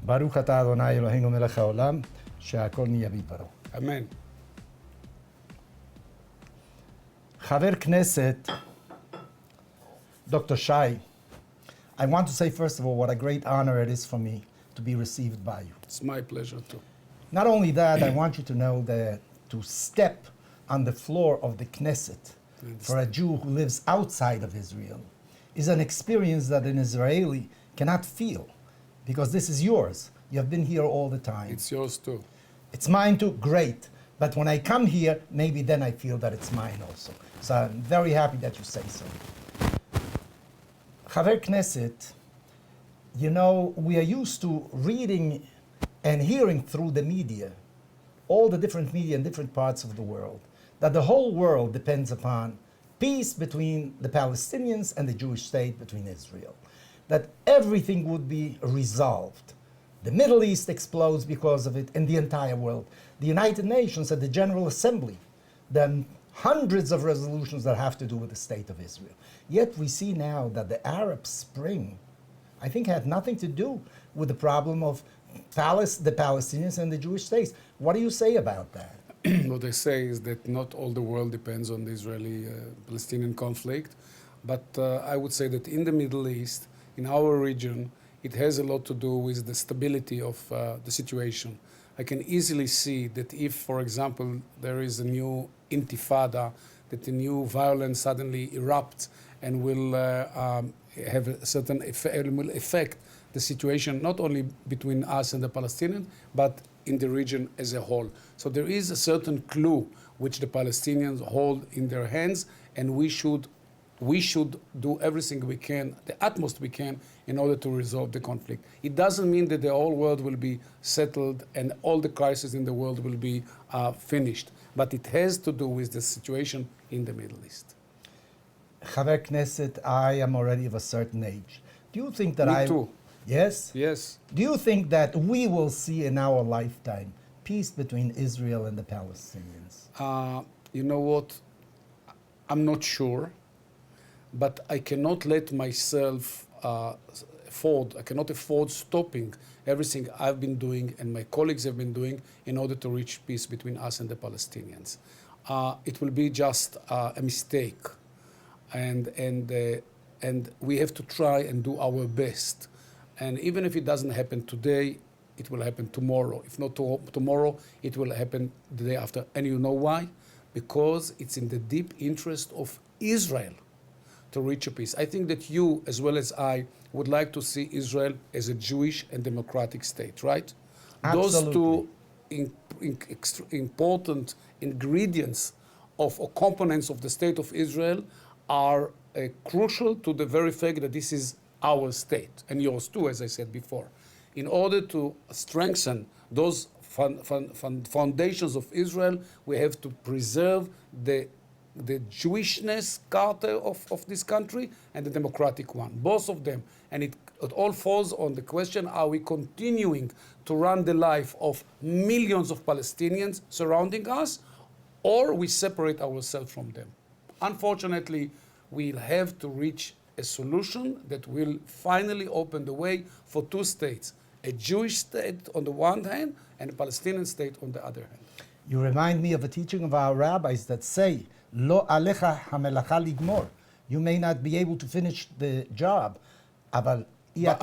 ברוך אתה אדוני אלוהינו מלך העולם, שהכל נהיה בדברו. אמן. חבר כנסת, Dr. Shai, I want to say first of all what a great honor it is for me to be received by you. It's my pleasure too. Not only that, I want you to know that to step on the floor of the Knesset for a Jew who lives outside of Israel is an experience that an Israeli cannot feel, because this is yours. You have been here all the time. It's yours too. It's mine too, great. But when I come here, maybe then I feel that it's mine also. So I'm very happy that you say so. Chaver Knesset, you know, we are used to reading and hearing through the media, all the different media in different parts of the world, that the whole world depends upon peace between the Palestinians and the Jewish state, between Israel, that everything would be resolved. The Middle East explodes because of it, and the entire world. The United Nations at the General Assembly, the hundreds of resolutions that have to do with the state of Israel. Yet we see now that the Arab Spring, I think, had nothing to do with the problem of the Palestinians and the Jewish states. What do you say about that? What I say is that not all the world depends on the Israeli-Palestinian conflict, but I would say that in the Middle East, in our region, it has a lot to do with the stability of the situation. I can easily see that if, for example, there is a new intifada, that a new violence suddenly erupts and will have a certain will affect the situation not only between us and the Palestinians, but in the region as a whole. So there is a certain clue which the Palestinians hold in their hands, and we should do everything we can, the utmost we can, in order to resolve the conflict. It doesn't mean that the whole world will be settled and all the crises in the world will be finished, but it has to do with the situation in the Middle East. Chaver Knesset, I am already of a certain age. Do you think that Me too. Yes? Yes. Do you think that we will see in our lifetime peace between Israel and the Palestinians? You know what? I'm not sure, but I cannot let myself I cannot afford stopping everything I've been doing and my colleagues have been doing in order to reach peace between us and the Palestinians. It will be just a mistake, and we have to try and do our best. And even if it doesn't happen today, it will happen tomorrow. If not tomorrow, it will happen the day after. And you know why? Because it's in the deep interest of Israel to reach a peace. I think that you, as well as I, would like to see Israel as a Jewish and democratic state, right? Absolutely. Those two important ingredients or components of the state of Israel are crucial to the very fact that this is our state, and yours too, as I said before. In order to strengthen those foundations of Israel, we have to preserve the Jewishness character of this country and the democratic one, both of them. And it all falls on the question, are we continuing to run the life of millions of Palestinians surrounding us, or we separate ourselves from them? Unfortunately, we'll have to reach a solution that will finally open the way for two states, a Jewish state on the one hand and a Palestinian state on the other hand. You remind me of a teaching of our rabbis that say, Lo alecha hamelacha ligmor. You may not be able to finish the job, but you have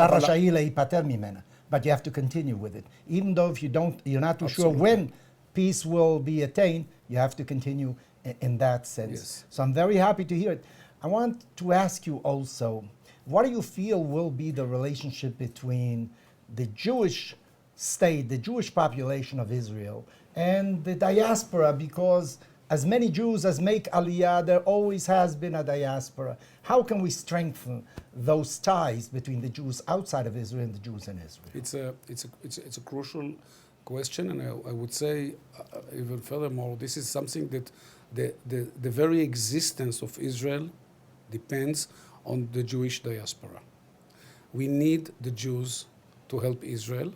to continue with it. Even though if you're not too sure when peace will be attained, you have to continue in that sense. Yes. So I'm very happy to hear it. I want to ask you also, what do you feel will be the relationship between the Jewish state, the Jewish population of Israel, and the diaspora? Because as many Jews as make Aliyah, there always has been a diaspora. How can we strengthen those ties between the Jews outside of Israel and the Jews in Israel? It's a crucial question, and I would say even furthermore, this is something that the very existence of Israel depends on the Jewish diaspora. We need the Jews to help Israel,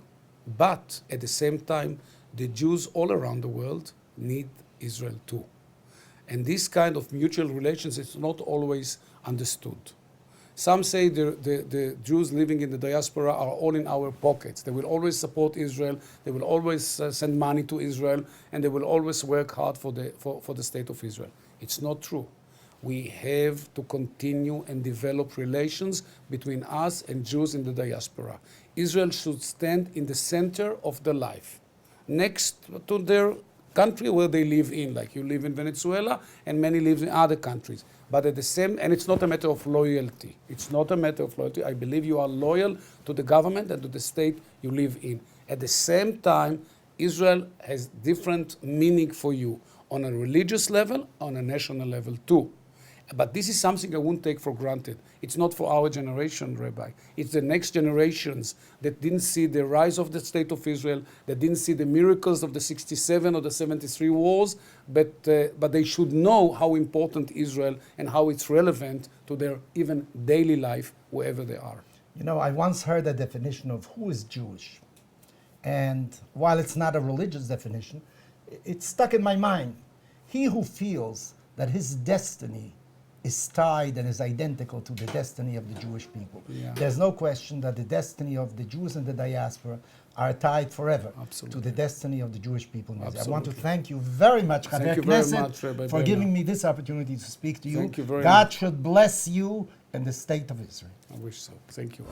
but at the same time, the Jews all around the world need Israel too. And this kind of mutual relations is not always understood. Some say the Jews living in the diaspora are all in our pockets. They will always support Israel. They will always send money to Israel, and they will always work hard for the state of Israel. It's not true. We have to continue and develop relations between us and Jews in the diaspora. Israel should stand in the center of their life, next to their country where they live in, like you live in Venezuela and many live in other countries. But at the same, and it's not a matter of loyalty. It's not a matter of loyalty. I believe you are loyal to the government and to the state you live in. At the same time, Israel has different meaning for you on a religious level, on a national level too. But this is something I won't take for granted. It's not for our generation, Rabbi. It's the next generations that didn't see the rise of the State of Israel, that didn't see the miracles of the 67 or the 73 wars, but they should know how important Israel and how it's relevant to their even daily life, wherever they are. You know, I once heard a definition of who is Jewish. And while it's not a religious definition, it stuck in my mind. He who feels that his destiny is tied and is identical to the destiny of the Jewish people. Yeah. There's no question that the destiny of the Jews in the diaspora are tied forever Absolutely. to the destiny of the Jewish people in Israel. I want to Absolutely. thank you very much, Chaver Thank you very Knesset, much, Rabbi for Brener. giving me this opportunity to speak to you. Thank you very God much. should bless you and the state of Israel. I wish so. Thank you.